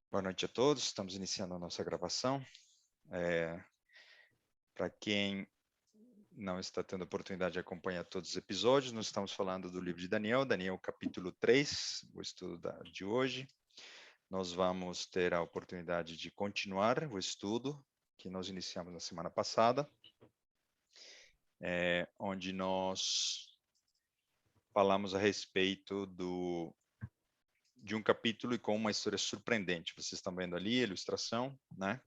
Boa noite a todos, estamos iniciando a nossa gravação. Para quem não está tendo a oportunidade de acompanhar todos os episódios, nós estamos falando do livro de Daniel, Daniel capítulo 3, o estudo de hoje. Nós vamos ter a oportunidade de continuar o estudo que nós iniciamos na semana passada, onde nós falamos a respeito de um capítulo e com uma história surpreendente. Vocês estão vendo ali a ilustração, né?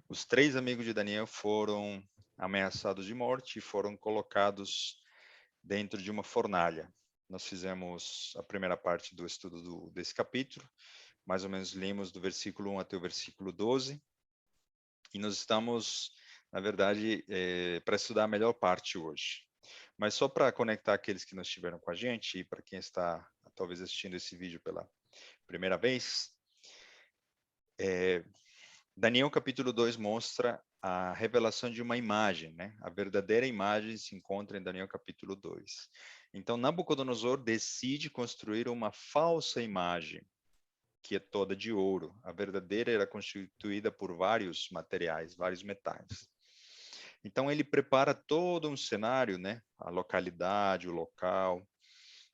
Os 3 amigos de Daniel foram ameaçados de morte e foram colocados dentro de uma fornalha. Nós fizemos a primeira parte do estudo desse capítulo, mais ou menos lemos do versículo 1 até o versículo 12, e nós estamos, na verdade, para estudar a melhor parte hoje. Mas só para conectar aqueles que não estiveram com a gente e para quem está talvez assistindo esse vídeo pela primeira vez, Daniel capítulo 2 mostra a revelação de uma imagem, né? A verdadeira imagem se encontra em Daniel capítulo 2. Então, Nabucodonosor decide construir uma falsa imagem, que é toda de ouro. A verdadeira era constituída por vários materiais, vários metais. Então, ele prepara todo um cenário, né? A localidade, o local,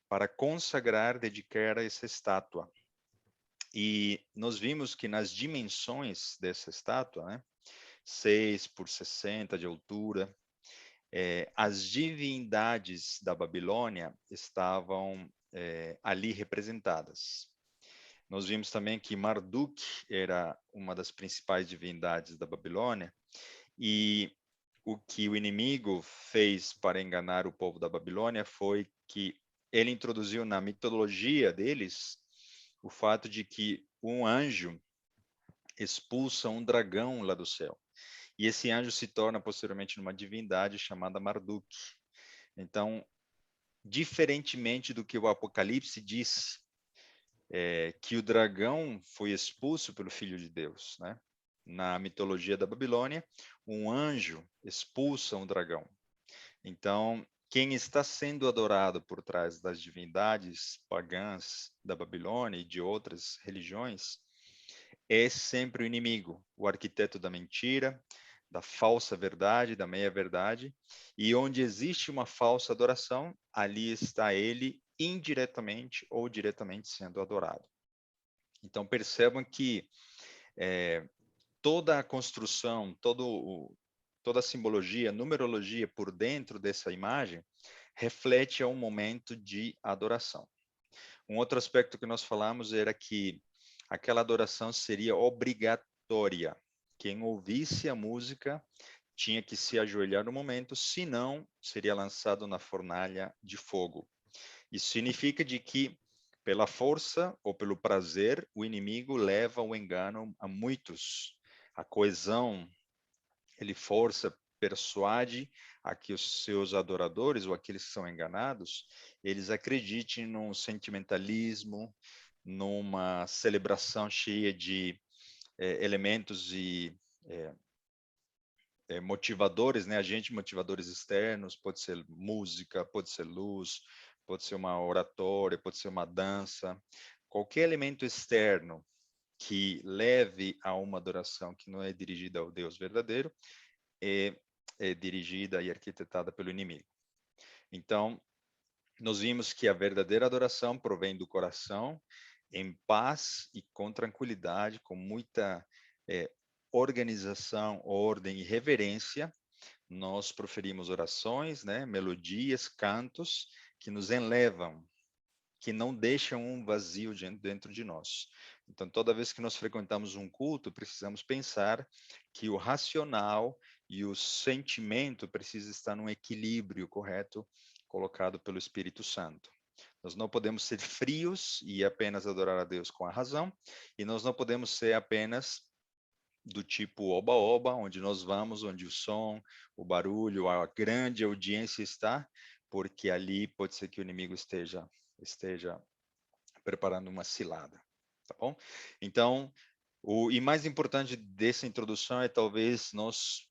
para consagrar, dedicar essa estátua. E nós vimos que nas dimensões dessa estátua, né? 6 por 60 de altura. As divindades da Babilônia estavam ali representadas. Nós vimos também que Marduk era uma das principais divindades da Babilônia, e o que o inimigo fez para enganar o povo da Babilônia foi que ele introduziu na mitologia deles o fato de que um anjo expulsa um dragão lá do céu. E esse anjo se torna posteriormente uma divindade chamada Marduk. Então, diferentemente do que o Apocalipse diz, que o dragão foi expulso pelo Filho de Deus, né? Na mitologia da Babilônia, um anjo expulsa um dragão. Então, quem está sendo adorado por trás das divindades pagãs da Babilônia e de outras religiões é sempre o inimigo, o arquiteto da mentira, da falsa verdade, da meia-verdade, e onde existe uma falsa adoração, ali está ele indiretamente ou diretamente sendo adorado. Então percebam que toda a construção, toda a simbologia, numerologia por dentro dessa imagem reflete a um momento de adoração. Um outro aspecto que nós falamos era que aquela adoração seria obrigatória. Quem ouvisse a música tinha que se ajoelhar no momento, senão seria lançado na fornalha de fogo. Isso significa de que, pela força ou pelo prazer, o inimigo leva ao engano a muitos. A coesão, ele força, persuade a que os seus adoradores, ou aqueles que são enganados, eles acreditem num sentimentalismo, numa celebração cheia de elementos e motivadores, né? Agentes motivadores externos, pode ser música, pode ser luz, pode ser uma oratória, pode ser uma dança. Qualquer elemento externo que leve a uma adoração que não é dirigida ao Deus verdadeiro é dirigida e arquitetada pelo inimigo. Então, nós vimos que a verdadeira adoração provém do coração, em paz e com tranquilidade, com muita organização, ordem e reverência. Nós proferimos orações, né, melodias, cantos que nos elevam, que não deixam um vazio dentro de nós. Então, toda vez que nós frequentamos um culto, precisamos pensar que o racional e o sentimento precisam estar num equilíbrio correto, colocado pelo Espírito Santo. Nós não podemos ser frios e apenas adorar a Deus com a razão, e nós não podemos ser apenas do tipo oba-oba, onde nós vamos, onde o som, o barulho, a grande audiência está, porque ali pode ser que o inimigo esteja preparando uma cilada, tá bom? Então, e mais importante dessa introdução é talvez nós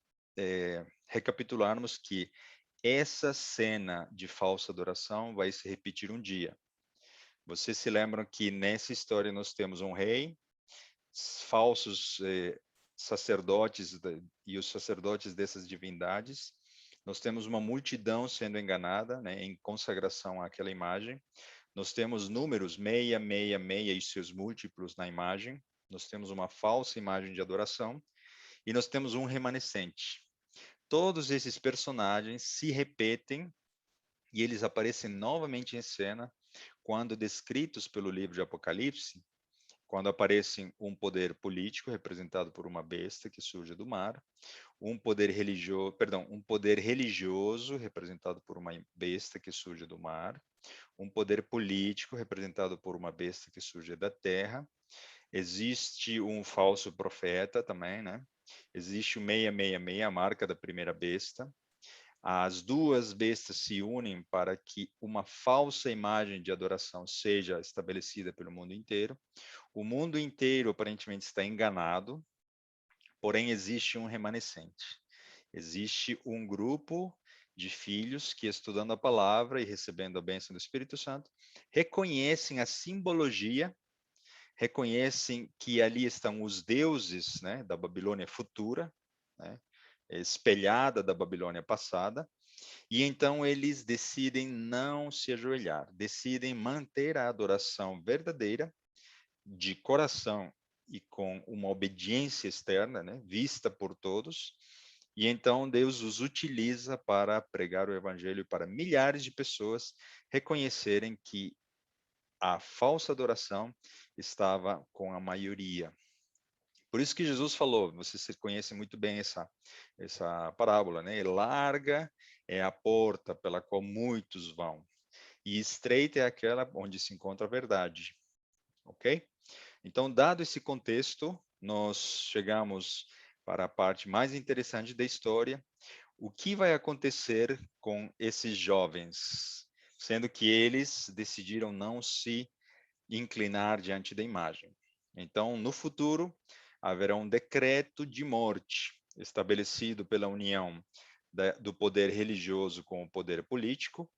recapitularmos que essa cena de falsa adoração vai se repetir um dia. Vocês se lembram que nessa história nós temos um rei, falsos sacerdotes e os sacerdotes dessas divindades. Nós temos uma multidão sendo enganada, né, em consagração àquela imagem. Nós temos números 666 e seus múltiplos na imagem. Nós temos uma falsa imagem de adoração e nós temos um remanescente. Todos esses personagens se repetem e eles aparecem novamente em cena quando descritos pelo livro de Apocalipse, quando aparecem um poder político representado por uma besta que surge do mar, um poder religioso representado por uma besta que surge do mar, um poder político representado por uma besta que surge da terra. Existe um falso profeta também, né? Existe o 666, a marca da primeira besta. As duas bestas se unem para que uma falsa imagem de adoração seja estabelecida pelo mundo inteiro. O mundo inteiro aparentemente está enganado, porém existe um remanescente. Existe um grupo de filhos que, estudando a palavra e recebendo a bênção do Espírito Santo, reconhecem a simbologia, reconhecem que ali estão os deuses, né, da Babilônia futura, né, espelhada da Babilônia passada, e então eles decidem não se ajoelhar, decidem manter a adoração verdadeira, de coração e com uma obediência externa, né, vista por todos. E então Deus os utiliza para pregar o evangelho para milhares de pessoas reconhecerem que a falsa adoração estava com a maioria. Por isso que Jesus falou, você conhece muito bem essa parábola, né? Larga é a porta pela qual muitos vão, e estreita é aquela onde se encontra a verdade, ok? Então, dado esse contexto, nós chegamos para a parte mais interessante da história. O que vai acontecer com esses jovens, sendo que eles decidiram não se inclinar diante da imagem? Então, no futuro, haverá um decreto de morte estabelecido pela união do poder religioso com o poder político,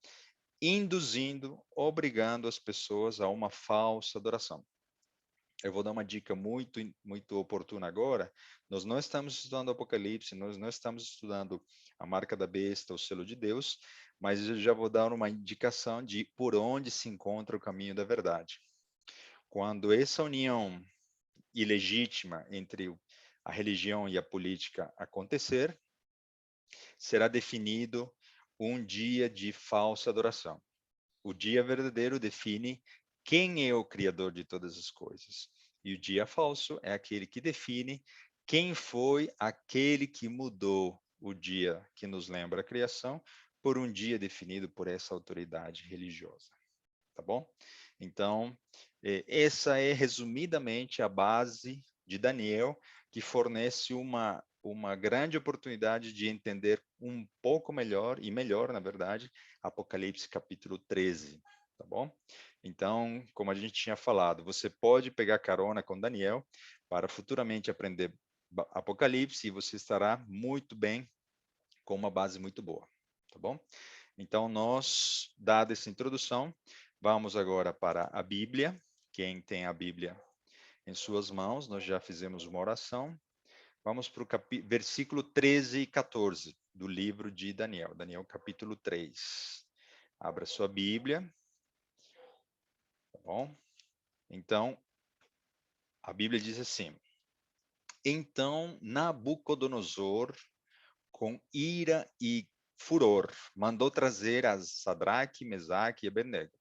induzindo, obrigando as pessoas a uma falsa adoração. Eu vou dar uma dica muito oportuna agora. Nós não estamos estudando Apocalipse, nós não estamos estudando a marca da besta, o selo de Deus, mas eu já vou dar uma indicação de por onde se encontra o caminho da verdade. Quando essa união ilegítima entre a religião e a política acontecer, será definido um dia de falsa adoração. O dia verdadeiro define quem é o Criador de todas as coisas. E o dia falso é aquele que define quem foi aquele que mudou o dia que nos lembra a criação por um dia definido por essa autoridade religiosa. Tá bom? Então, essa é resumidamente a base de Daniel, que fornece uma grande oportunidade de entender um pouco melhor, e melhor, na verdade, Apocalipse capítulo 13, tá bom? Então, como a gente tinha falado, você pode pegar carona com Daniel para futuramente aprender Apocalipse e você estará muito bem, com uma base muito boa, tá bom? Então, nós, dada essa introdução, vamos agora para a Bíblia. Quem tem a Bíblia em suas mãos, nós já fizemos uma oração. Vamos para o versículo 13 e 14 do livro de Daniel, Daniel capítulo 3. Abra sua Bíblia, tá bom? Então, a Bíblia diz assim: Então Nabucodonosor, com ira e furor, mandou trazer a Sadraque, Mesaque e Abednego.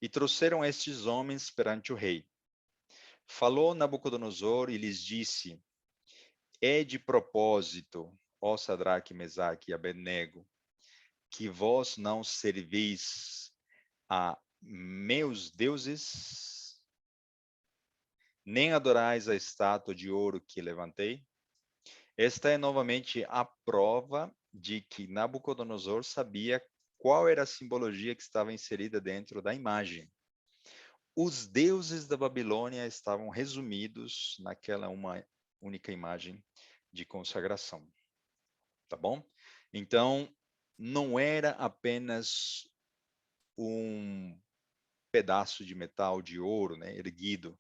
E trouxeram estes homens perante o rei. Falou Nabucodonosor e lhes disse: É de propósito, ó Sadraque, Mesaque e Abednego, que vós não servis a meus deuses, nem adorais a estátua de ouro que levantei? Esta é novamente a prova de que Nabucodonosor sabia qual era a simbologia que estava inserida dentro da imagem. Os deuses da Babilônia estavam resumidos naquela uma única imagem de consagração, tá bom? Então, não era apenas um pedaço de metal de ouro, né, erguido.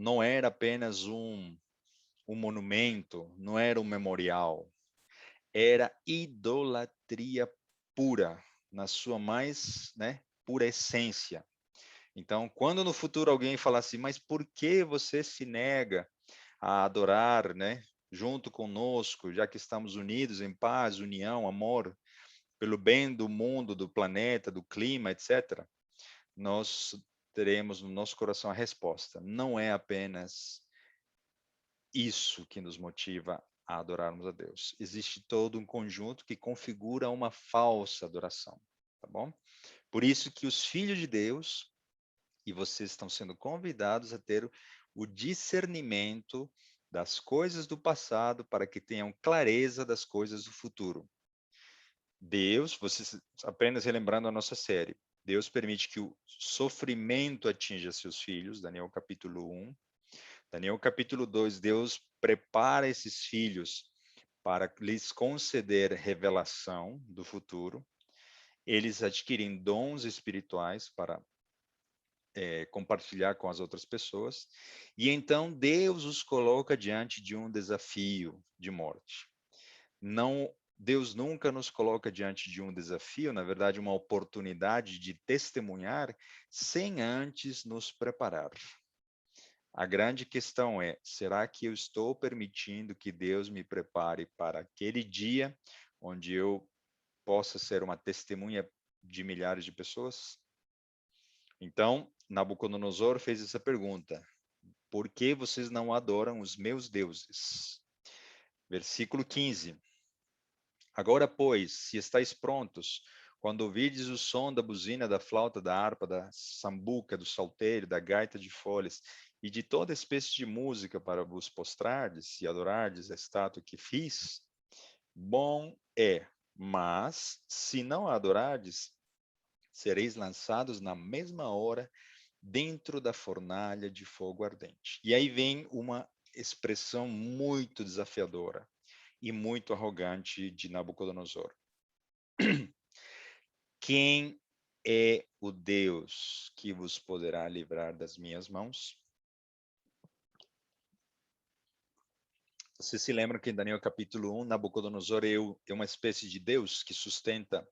não era apenas um monumento, não era um memorial, era idolatria pura, na sua mais, né, pura essência. Então, quando no futuro alguém falar assim, mas por que você se nega a adorar, né, junto conosco, já que estamos unidos em paz, união, amor, pelo bem do mundo, do planeta, do clima, etc., nós teremos no nosso coração a resposta. Não é apenas isso que nos motiva a adorarmos a Deus. Existe todo um conjunto que configura uma falsa adoração, tá bom? Por isso que os filhos de Deus, e vocês estão sendo convidados a ter o discernimento das coisas do passado para que tenham clareza das coisas do futuro. Deus, vocês apenas relembrando a nossa série, Deus permite que o sofrimento atinja seus filhos, Daniel capítulo 1. Daniel capítulo 2, Deus prepara esses filhos para lhes conceder revelação do futuro. Eles adquirem dons espirituais para compartilhar com as outras pessoas. E então Deus os coloca diante de um desafio de morte. Não, Deus nunca nos coloca diante de um desafio, na verdade, uma oportunidade de testemunhar sem antes nos preparar. A grande questão é: será que eu estou permitindo que Deus me prepare para aquele dia onde eu possa ser uma testemunha de milhares de pessoas? Então, Nabucodonosor fez essa pergunta: por que vocês não adoram os meus deuses? Versículo 15. Agora, pois, se estáis prontos, quando ouvirdes o som da buzina, da flauta, da harpa, da sambuca, do saltério, da gaita de folhas e de toda espécie de música para vos postrardes e adorardes a estátua que fiz, bom é. Mas, se não a adorardes, sereis lançados na mesma hora dentro da fornalha de fogo ardente. E aí vem uma expressão muito desafiadora e muito arrogante de Nabucodonosor. Quem é o Deus que vos poderá livrar das minhas mãos? Vocês se lembram que em Daniel capítulo 1, Nabucodonosor é uma espécie de Deus que sustenta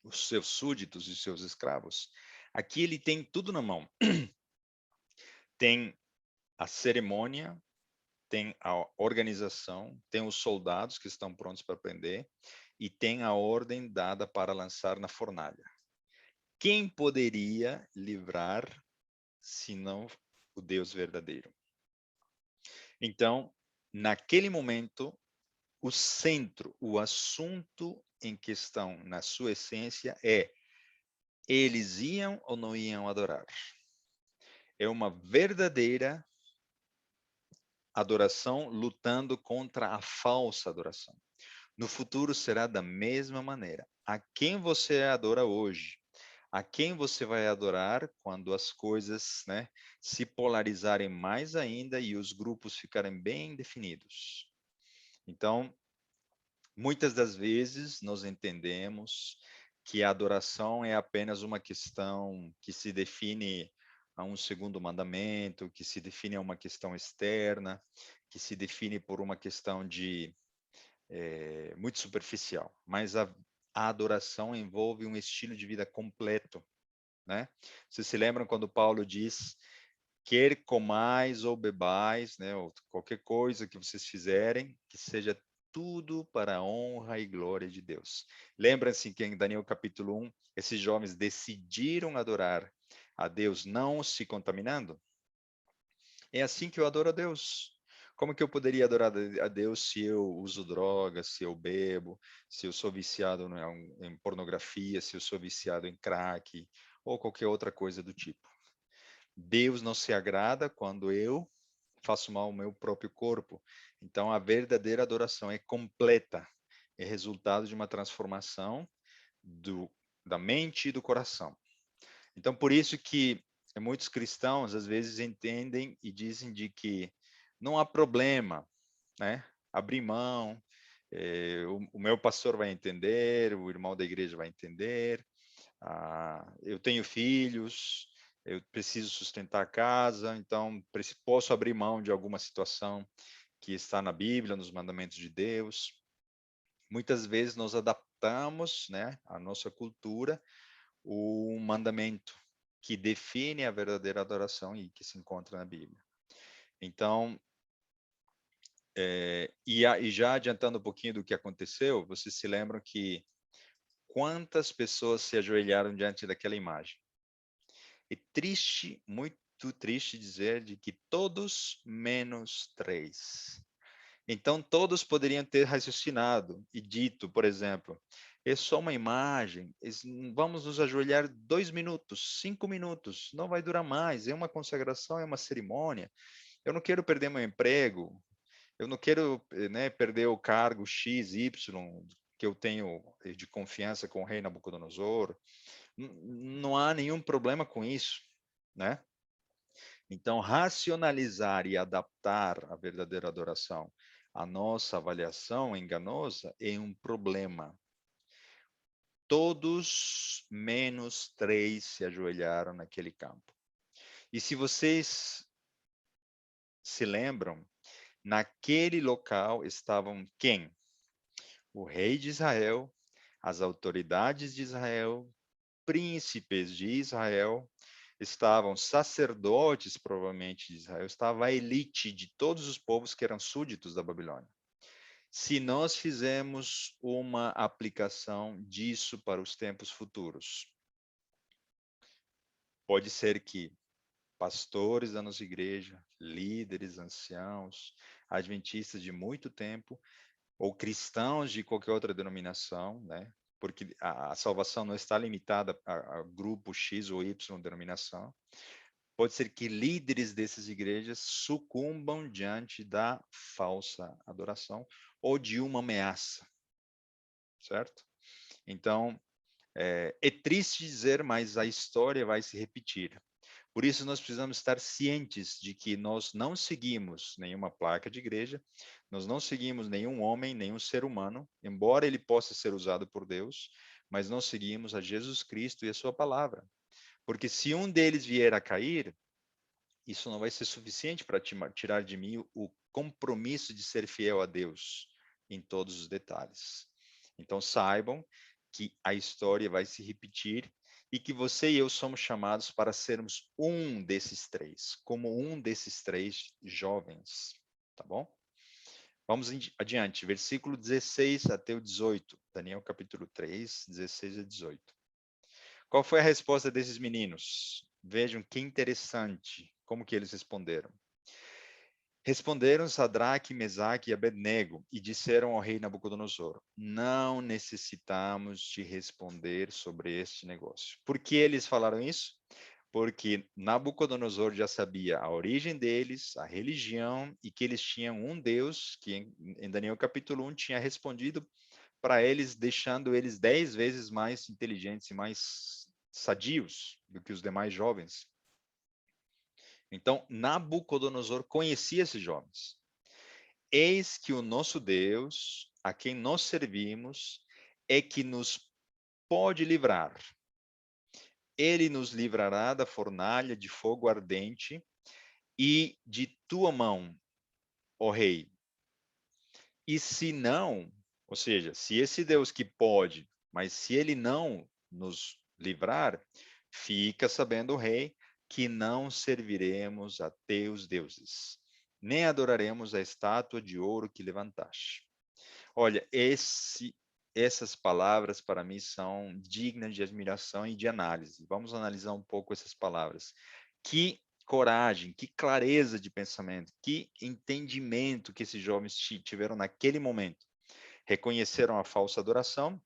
os seus súditos e os seus escravos? Aqui ele tem tudo na mão. Tem a cerimônia, tem a organização, tem os soldados que estão prontos para prender e tem a ordem dada para lançar na fornalha. Quem poderia livrar senão o Deus verdadeiro? Então, naquele momento, o centro, o assunto em questão, na sua essência, é: eles iam ou não iam adorar? É uma verdadeira adoração lutando contra a falsa adoração. No futuro será da mesma maneira. A quem você adora hoje? A quem você vai adorar quando as coisas, né, se polarizarem mais ainda e os grupos ficarem bem definidos? Então, muitas das vezes nós entendemos que a adoração é apenas uma questão que se define a um segundo mandamento, que se define a uma questão externa, que se define por uma questão de muito superficial. Mas a adoração envolve um estilo de vida completo, né? Vocês se lembram quando Paulo diz: quer comais ou bebais, né, ou qualquer coisa que vocês fizerem, que seja tudo para a honra e glória de Deus. Lembra-se que em Daniel capítulo 1, esses jovens decidiram adorar a Deus não se contaminando? É assim que eu adoro a Deus. Como que eu poderia adorar a Deus se eu uso drogas, se eu bebo, se eu sou viciado em pornografia, se eu sou viciado em crack ou qualquer outra coisa do tipo? Deus não se agrada quando eu faço mal ao meu próprio corpo. Então, a verdadeira adoração é completa, é resultado de uma transformação do, da mente e do coração. Então, por isso que muitos cristãos às vezes entendem e dizem de que não há problema, né? Abrir mão, o meu pastor vai entender, o irmão da igreja vai entender, eu tenho filhos, eu preciso sustentar a casa, então posso abrir mão de alguma situação que está na Bíblia, nos mandamentos de Deus. Muitas vezes nós adaptamos, né, a nossa cultura, o mandamento que define a verdadeira adoração e que se encontra na Bíblia. Então, e já adiantando um pouquinho do que aconteceu, vocês se lembram que quantas pessoas se ajoelharam diante daquela imagem? E triste, muito triste dizer de que todos menos 3. Então, todos poderiam ter raciocinado e dito, por exemplo, é só uma imagem, vamos nos ajoelhar 2 minutos, 5 minutos, não vai durar mais, é uma consagração, é uma cerimônia. Eu não quero perder meu emprego, eu não quero, né, perder o cargo X, Y que eu tenho de confiança com o rei Nabucodonosor. Não há nenhum problema com isso, né? Então, racionalizar e adaptar a verdadeira adoração à nossa avaliação enganosa é um problema. Todos menos 3 se ajoelharam naquele campo. E se vocês se lembram, naquele local estavam quem? O rei de Israel, as autoridades de Israel, príncipes de Israel, estavam sacerdotes, provavelmente, de Israel, estava a elite de todos os povos que eram súditos da Babilônia. Se nós fizermos uma aplicação disso para os tempos futuros, pode ser que pastores da nossa igreja, líderes, anciãos, adventistas de muito tempo, ou cristãos de qualquer outra denominação, né? Porque a salvação não está limitada a grupo X ou Y denominação. Pode ser que líderes dessas igrejas sucumbam diante da falsa adoração ou de uma ameaça, certo? Então, é triste dizer, mas a história vai se repetir. Por isso, nós precisamos estar cientes de que nós não seguimos nenhuma placa de igreja, nós não seguimos nenhum homem, nenhum ser humano, embora ele possa ser usado por Deus, mas nós seguimos a Jesus Cristo e a sua palavra. Porque se um deles vier a cair, isso não vai ser suficiente para tirar de mim o compromisso de ser fiel a Deus em todos os detalhes. Então saibam que a história vai se repetir e que você e eu somos chamados para sermos um desses 3, como um desses 3 jovens, tá bom? Vamos adiante, versículo 16 até o 18, Daniel capítulo 3, 16 a 18. Qual foi a resposta desses meninos? Vejam que interessante como que eles responderam. Responderam Sadraque, Mesaque e Abednego e disseram ao rei Nabucodonosor: não necessitamos de responder sobre este negócio. Por que eles falaram isso? Porque Nabucodonosor já sabia a origem deles, a religião e que eles tinham um Deus que em Daniel capítulo 1 tinha respondido para eles, deixando eles 10 vezes mais inteligentes e mais sadios do que os demais jovens. Então, Nabucodonosor conhecia esses jovens. Eis que o nosso Deus, a quem nós servimos, é que nos pode livrar. Ele nos livrará da fornalha de fogo ardente e de tua mão, ó rei. E se não, ou seja, se esse Deus que pode, mas se ele não nos livrar, fica sabendo o rei que não serviremos a teus deuses, nem adoraremos a estátua de ouro que levantaste. Olha, essas palavras para mim são dignas de admiração e de análise. Vamos analisar um pouco essas palavras. Que coragem, que clareza de pensamento, que entendimento que esses jovens tiveram naquele momento. Reconheceram a falsa adoração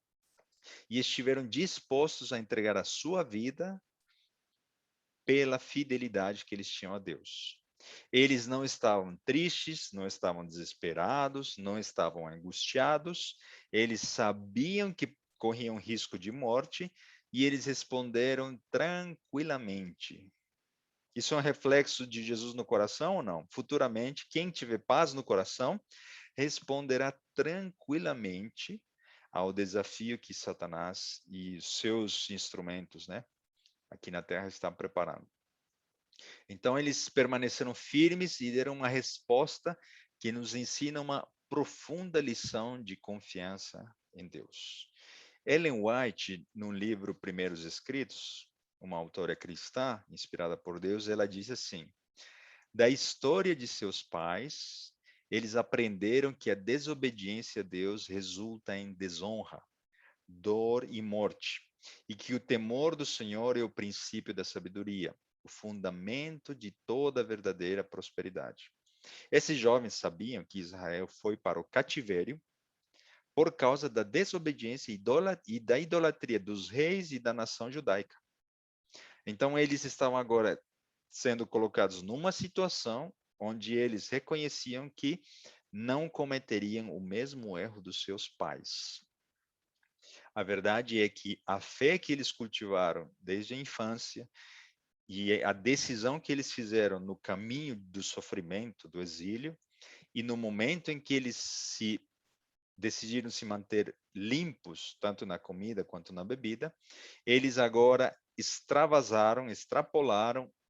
e estiveram dispostos a entregar a sua vida pela fidelidade que eles tinham a Deus. Eles não estavam tristes, não estavam desesperados, não estavam angustiados, eles sabiam que corriam risco de morte e eles responderam tranquilamente. Isso é um reflexo de Jesus no coração ou não? Futuramente, quem tiver paz no coração responderá tranquilamente ao desafio que Satanás e seus instrumentos, né, aqui na terra estão preparando. Então, eles permaneceram firmes e deram uma resposta que nos ensina uma profunda lição de confiança em Deus. Ellen White, no livro Primeiros Escritos, uma autora cristã inspirada por Deus, ela diz assim: da história de seus pais, eles aprenderam que a desobediência a Deus resulta em desonra, dor e morte, e que o temor do Senhor é o princípio da sabedoria, o fundamento de toda a verdadeira prosperidade. Esses jovens sabiam que Israel foi para o cativério por causa da desobediência e da idolatria dos reis e da nação judaica. Então, eles estavam agora sendo colocados numa situação onde eles reconheciam que não cometeriam o mesmo erro dos seus pais. A verdade é que a fé que eles cultivaram desde a infância e a decisão que eles fizeram no caminho do sofrimento, do exílio, e no momento em que eles decidiram se manter limpos, tanto na comida quanto na bebida, eles agora extrapolaram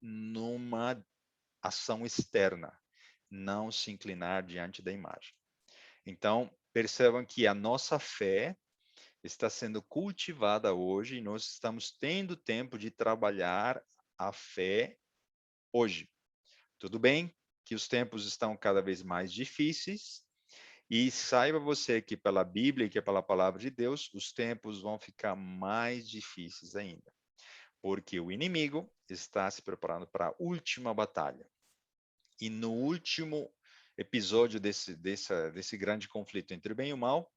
numa ação externa, não se inclinar diante da imagem. Então, percebam que a nossa fé está sendo cultivada hoje e nós estamos tendo tempo de trabalhar a fé hoje. Tudo bem que os tempos estão cada vez mais difíceis e saiba você que pela Bíblia e que pela palavra de Deus, os tempos vão ficar mais difíceis ainda, porque o inimigo está se preparando para a última batalha. E no último episódio desse grande conflito entre o bem e o mal,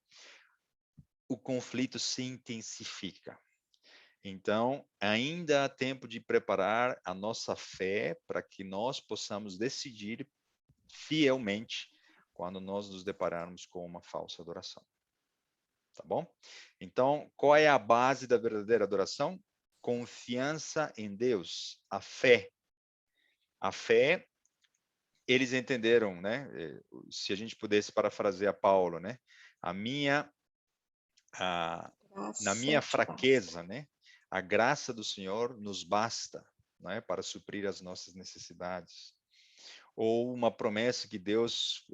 o conflito se intensifica. Então, ainda há tempo de preparar a nossa fé para que nós possamos decidir fielmente quando nós nos depararmos com uma falsa adoração. Tá bom? Então, qual é a base da verdadeira adoração? Confiança em Deus, a fé. A fé, eles entenderam, né? Se a gente pudesse parafrasear Paulo, né? A minha, na Graça minha te basta. fraqueza, né? A graça do Senhor nos basta, né? Para suprir as nossas necessidades. Ou uma promessa que Deus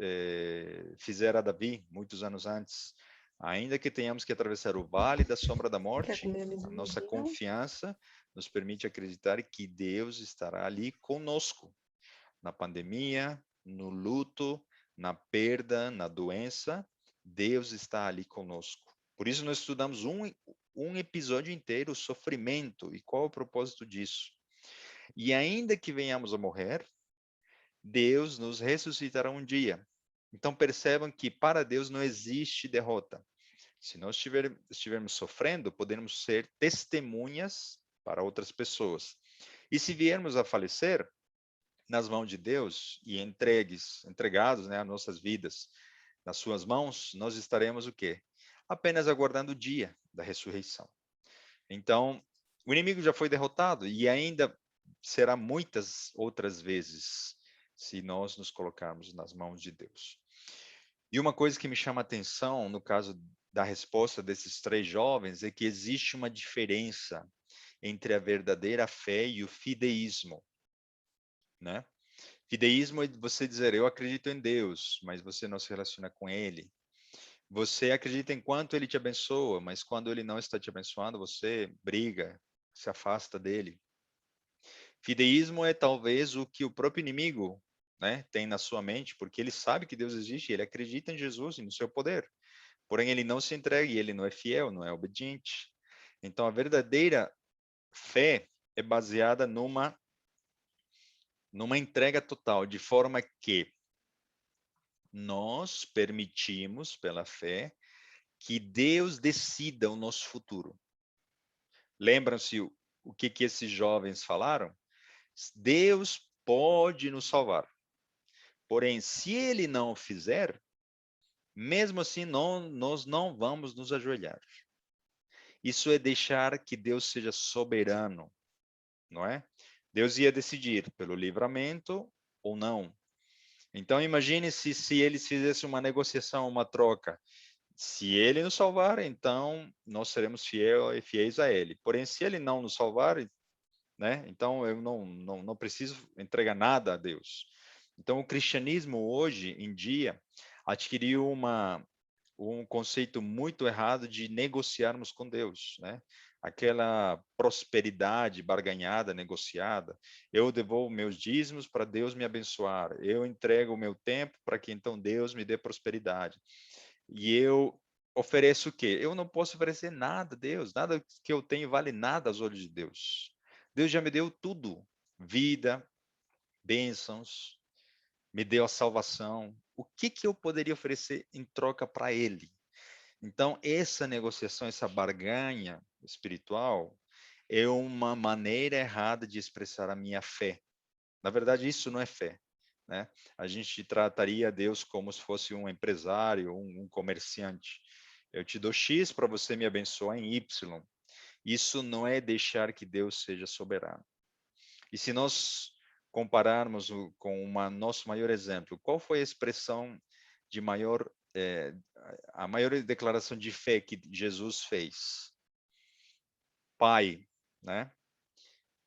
fizera a Davi muitos anos antes. Ainda que tenhamos que atravessar o vale da sombra da Quer morte, comer a a nossa menina? confiança nos permite acreditar que Deus estará ali conosco, na pandemia, no luto, na perda, na doença. Deus está ali conosco. Por isso nós estudamos um episódio inteiro, o sofrimento, e qual é o propósito disso. E ainda que venhamos a morrer, Deus nos ressuscitará um dia. Então percebam que para Deus não existe derrota. Se nós estivermos sofrendo, podemos ser testemunhas para outras pessoas. E se viermos a falecer, nas mãos de Deus e entregados, né, as nossas vidas nas suas mãos, nós estaremos o quê? Apenas aguardando o dia da ressurreição. Então, o inimigo já foi derrotado e ainda será muitas outras vezes se nós nos colocarmos nas mãos de Deus. E uma coisa que me chama a atenção no caso da resposta desses três jovens é que existe uma diferença entre a verdadeira fé e o fideísmo, né? Fideísmo é você dizer, eu acredito em Deus, mas você não se relaciona com Ele. Você acredita em quanto Ele te abençoa, mas quando Ele não está te abençoando, você briga, se afasta dele. Fideísmo é talvez o que o próprio inimigo, né, tem na sua mente, porque ele sabe que Deus existe, ele acredita em Jesus e no seu poder. Porém, ele não se entrega e ele não é fiel, não é obediente. Então, a verdadeira fé é baseada numa entrega total, de forma que nós permitimos, pela fé, que Deus decida o nosso futuro. Lembram-se o que esses jovens falaram? Deus pode nos salvar. Porém, se ele não o fizer, mesmo assim nós não vamos nos ajoelhar. Isso é deixar que Deus seja soberano, não é? Deus ia decidir pelo livramento ou não. Então imagine se eles fizessem uma negociação, uma troca. Se ele nos salvar, então nós seremos fiéis a ele. Porém, se ele não nos salvar, né? Então eu não preciso entregar nada a Deus. Então o cristianismo hoje em dia adquiriu um conceito muito errado de negociarmos com Deus, né? Aquela prosperidade barganhada, negociada. Eu devolvo meus dízimos para Deus me abençoar. Eu entrego o meu tempo para que então Deus me dê prosperidade. E eu ofereço o quê? Eu não posso oferecer nada a Deus. Nada que eu tenho vale nada aos olhos de Deus. Deus já me deu tudo: vida, bênçãos, me deu a salvação. O que que eu poderia oferecer em troca para Ele? Então, essa negociação, essa barganha espiritual, é uma maneira errada de expressar a minha fé. Na verdade, isso não é fé, né? A gente trataria Deus como se fosse um empresário, um comerciante. Eu te dou X para você me abençoar em Y. Isso não é deixar que Deus seja soberano. E se nós compararmos com o nosso maior exemplo, qual foi a expressão de maior, a maior declaração de fé que Jesus fez? Pai, né?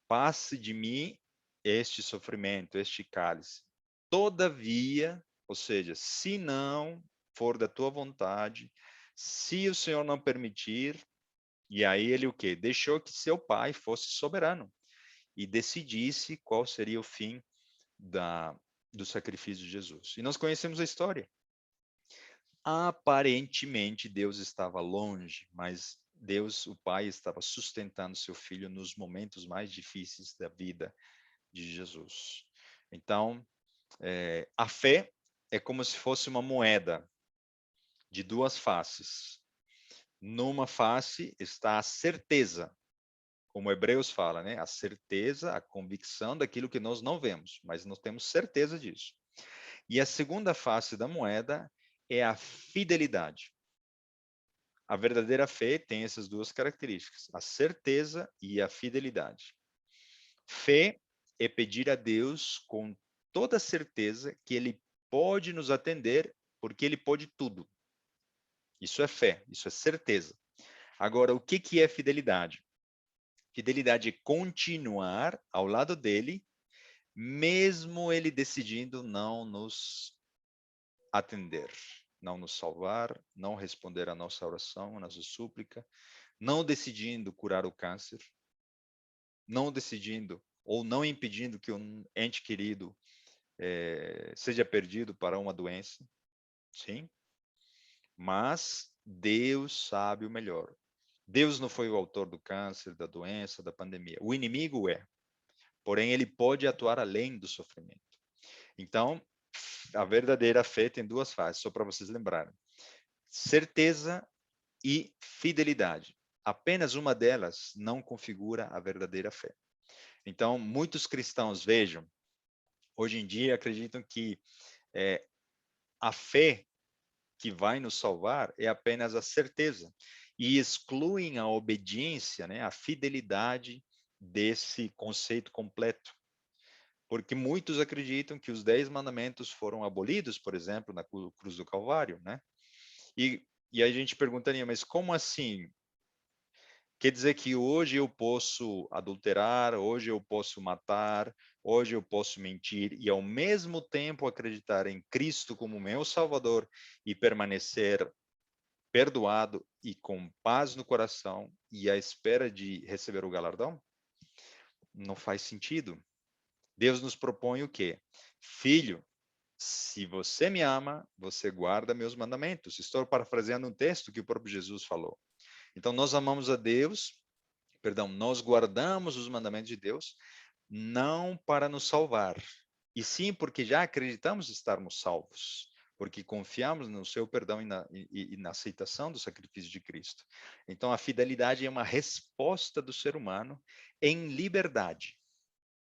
Passe de mim este sofrimento, este cálice. Todavia, ou seja, se não for da tua vontade, se o Senhor não permitir, e aí ele o quê? Deixou que seu pai fosse soberano e decidisse qual seria o fim da, do sacrifício de Jesus. E nós conhecemos a história. Aparentemente, Deus estava longe, mas Deus, o Pai, estava sustentando seu filho nos momentos mais difíceis da vida de Jesus. Então, a fé é como se fosse uma moeda de duas faces. Numa face está a certeza, como Hebreus fala, né? A certeza, a convicção daquilo que nós não vemos, mas nós temos certeza disso. E a segunda face da moeda é a fidelidade. A verdadeira fé tem essas duas características, a certeza e a fidelidade. Fé é pedir a Deus com toda certeza que Ele pode nos atender, porque Ele pode tudo. Isso é fé, isso é certeza. Agora, o que que é fidelidade? Fidelidade é continuar ao lado dele, mesmo ele decidindo não nos atender, não nos salvar, não responder à nossa oração, à nossa súplica, não decidindo curar o câncer, não decidindo ou não impedindo que um ente querido seja perdido para uma doença, sim, mas Deus sabe o melhor. Deus não foi o autor do câncer, da doença, da pandemia. O inimigo é, porém ele pode atuar além do sofrimento. Então, a verdadeira fé tem duas fases, só para vocês lembrarem: certeza e fidelidade. Apenas uma delas não configura a verdadeira fé. Então, muitos cristãos, vejam, hoje em dia acreditam que a fé que vai nos salvar é apenas a certeza e excluem a obediência, né, a fidelidade desse conceito completo. Porque muitos acreditam que os 10 mandamentos foram abolidos, por exemplo, na cruz do Calvário, né? E a gente perguntaria, mas como assim? Quer dizer que hoje eu posso adulterar, hoje eu posso matar, hoje eu posso mentir e ao mesmo tempo acreditar em Cristo como meu Salvador e permanecer perdoado e com paz no coração e à espera de receber o galardão? Não faz sentido. Deus nos propõe o quê? Filho, se você me ama, você guarda meus mandamentos. Estou parafraseando um texto que o próprio Jesus falou. Então, nós amamos a Deus, perdão, nós guardamos os mandamentos de Deus, não para nos salvar, e sim porque já acreditamos estarmos salvos, porque confiamos no seu perdão e na aceitação do sacrifício de Cristo. Então, a fidelidade é uma resposta do ser humano em liberdade.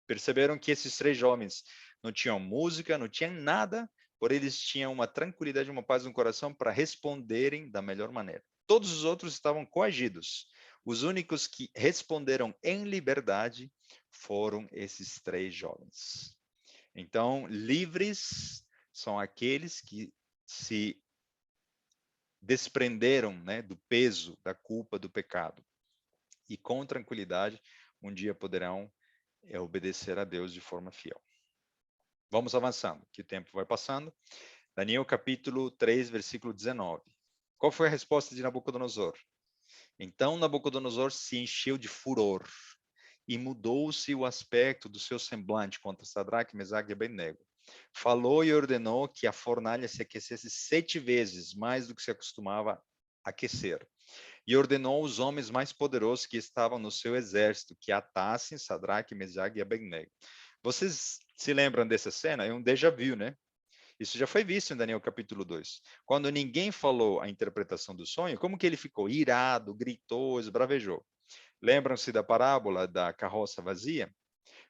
Perceberam que esses três jovens não tinham música, não tinham nada, porém eles tinham uma tranquilidade, uma paz no coração para responderem da melhor maneira. Todos os outros estavam coagidos. Os únicos que responderam em liberdade foram esses três jovens. Então, livres são aqueles que se desprenderam, né, do peso, da culpa, do pecado. E com tranquilidade, um dia poderão é obedecer a Deus de forma fiel. Vamos avançando, que o tempo vai passando. Daniel capítulo 3, versículo 19. Qual foi a resposta de Nabucodonosor? Então Nabucodonosor se encheu de furor e mudou-se o aspecto do seu semblante contra Sadraque, Mesaque e Abednego. Falou e ordenou que a fornalha se aquecesse 7 vezes mais do que se acostumava aquecer. E ordenou aos homens mais poderosos que estavam no seu exército que atassem Sadraque, Mesaque e Abednego. Vocês se lembram dessa cena? É um déjà vu, né? Isso já foi visto em Daniel capítulo 2. Quando ninguém falou a interpretação do sonho, como que ele ficou? Irado, gritou, esbravejou. Lembram-se da parábola da carroça vazia?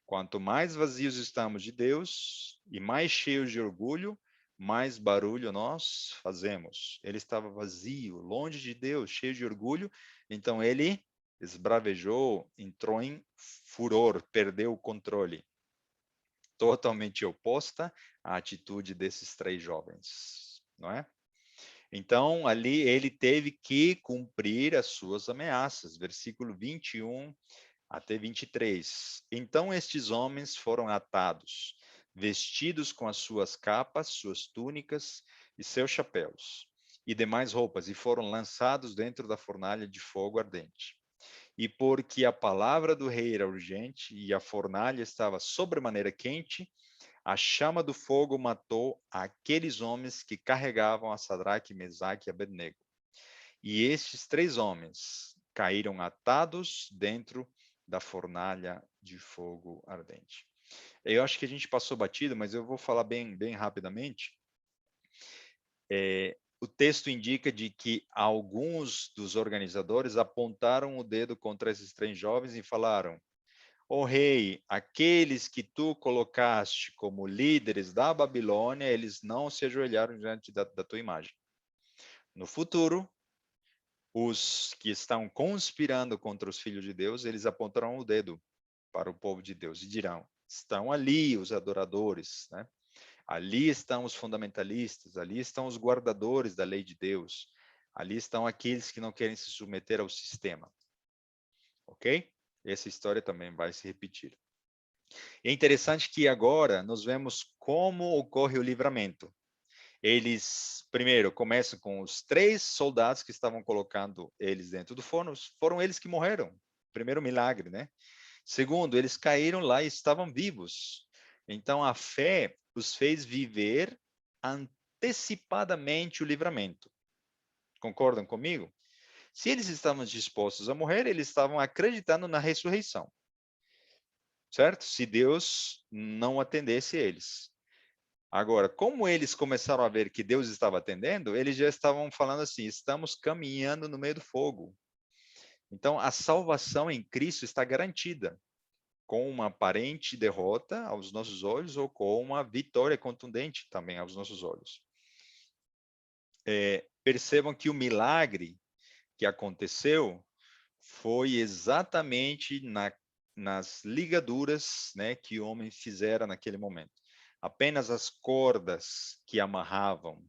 Quanto mais vazios estamos de Deus e mais cheios de orgulho, mais barulho nós fazemos. Ele estava vazio, longe de Deus, cheio de orgulho, então ele esbravejou, entrou em furor, perdeu o controle. Totalmente oposta à atitude desses 3 jovens, não é? Então, ali ele teve que cumprir as suas ameaças, versículo 21 até 23. Então estes homens foram atados, vestidos com as suas capas, suas túnicas e seus chapéus, e demais roupas, e foram lançados dentro da fornalha de fogo ardente. E porque a palavra do rei era urgente e a fornalha estava sobremaneira quente, a chama do fogo matou aqueles homens que carregavam a Sadraque, Mesaque e Abednego. E estes 3 homens caíram atados dentro da fornalha de fogo ardente. Eu acho que a gente passou batido, mas eu vou falar bem rapidamente. O texto indica de que alguns dos organizadores apontaram o dedo contra esses 3 jovens e falaram: "Ó rei, aqueles que tu colocaste como líderes da Babilônia, eles não se ajoelharam diante da tua imagem. No futuro, os que estão conspirando contra os filhos de Deus, eles apontarão o dedo para o povo de Deus e dirão: estão ali os adoradores, né? Ali estão os fundamentalistas, ali estão os guardadores da lei de Deus, ali estão aqueles que não querem se submeter ao sistema, ok? Essa história também vai se repetir. É interessante que agora nós vemos como ocorre o livramento. Eles, primeiro, começam com os 3 soldados que estavam colocando eles dentro do forno, foram eles que morreram. Primeiro milagre, né? Segundo, eles caíram lá e estavam vivos. Então, a fé os fez viver antecipadamente o livramento. Concordam comigo? Se eles estavam dispostos a morrer, eles estavam acreditando na ressurreição, certo? Se Deus não atendesse eles. Agora, como eles começaram a ver que Deus estava atendendo, eles já estavam falando assim: estamos caminhando no meio do fogo. Então, a salvação em Cristo está garantida, com uma aparente derrota aos nossos olhos ou com uma vitória contundente também aos nossos olhos. Percebam que o milagre que aconteceu foi exatamente nas ligaduras, né, que o homem fizera naquele momento. Apenas as cordas que amarravam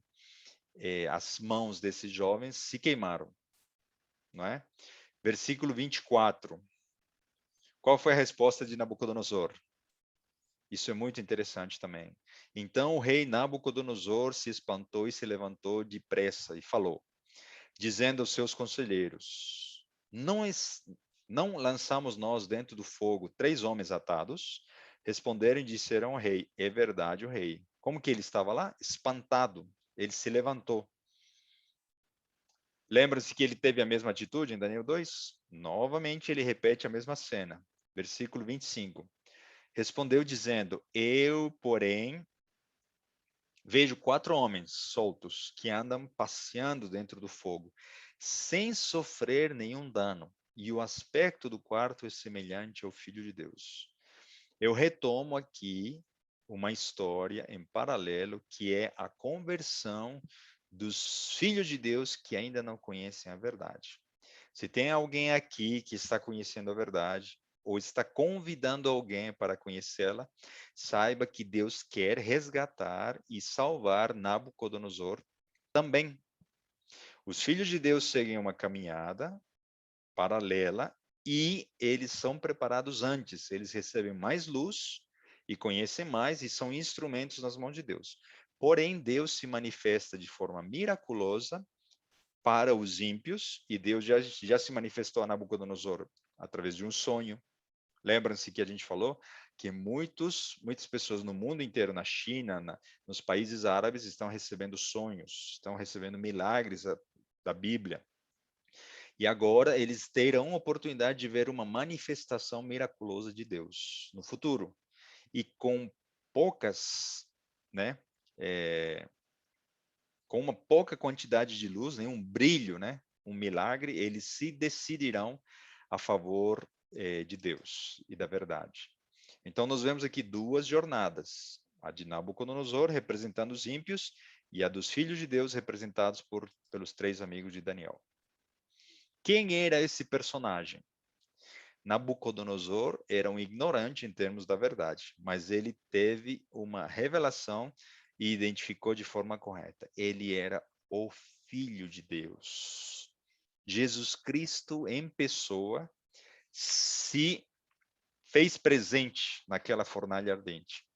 as mãos desses jovens se queimaram, não é? Versículo 24. Qual foi a resposta de Nabucodonosor? Isso é muito interessante também. Então o rei Nabucodonosor se espantou e se levantou depressa e falou, dizendo aos seus conselheiros: não lançamos nós dentro do fogo 3 homens atados? Responderam e disseram ao rei: é verdade, o rei. Como que ele estava lá? Espantado. Ele se levantou. Lembra-se que ele teve a mesma atitude em Daniel 2? Novamente ele repete a mesma cena. Versículo 25. Respondeu dizendo: eu, porém, vejo 4 homens soltos que andam passeando dentro do fogo, sem sofrer nenhum dano, e o aspecto do quarto é semelhante ao Filho de Deus. Eu retomo aqui uma história em paralelo, que é a conversão dos filhos de Deus que ainda não conhecem a verdade. Se tem alguém aqui que está conhecendo a verdade, ou está convidando alguém para conhecê-la, saiba que Deus quer resgatar e salvar Nabucodonosor também. Os filhos de Deus seguem uma caminhada paralela e eles são preparados antes, eles recebem mais luz e conhecem mais e são instrumentos nas mãos de Deus. Porém, Deus se manifesta de forma miraculosa para os ímpios, e Deus já se manifestou a Nabucodonosor através de um sonho. Lembram-se que a gente falou que muitas pessoas no mundo inteiro, na China, nos países árabes, estão recebendo sonhos, estão recebendo milagres da Bíblia. E agora eles terão a oportunidade de ver uma manifestação miraculosa de Deus no futuro. E com poucas, né, com uma pouca quantidade de luz, né, um brilho, né, um milagre, eles se decidirão a favor de Deus e da verdade. Então, nós vemos aqui duas jornadas: a de Nabucodonosor, representando os ímpios, e a dos filhos de Deus, representados pelos três amigos de Daniel. Quem era esse personagem? Nabucodonosor era um ignorante em termos da verdade, mas ele teve uma revelação e identificou de forma correta. Ele era o Filho de Deus. Jesus Cristo, em pessoa, se fez presente naquela fornalha ardente.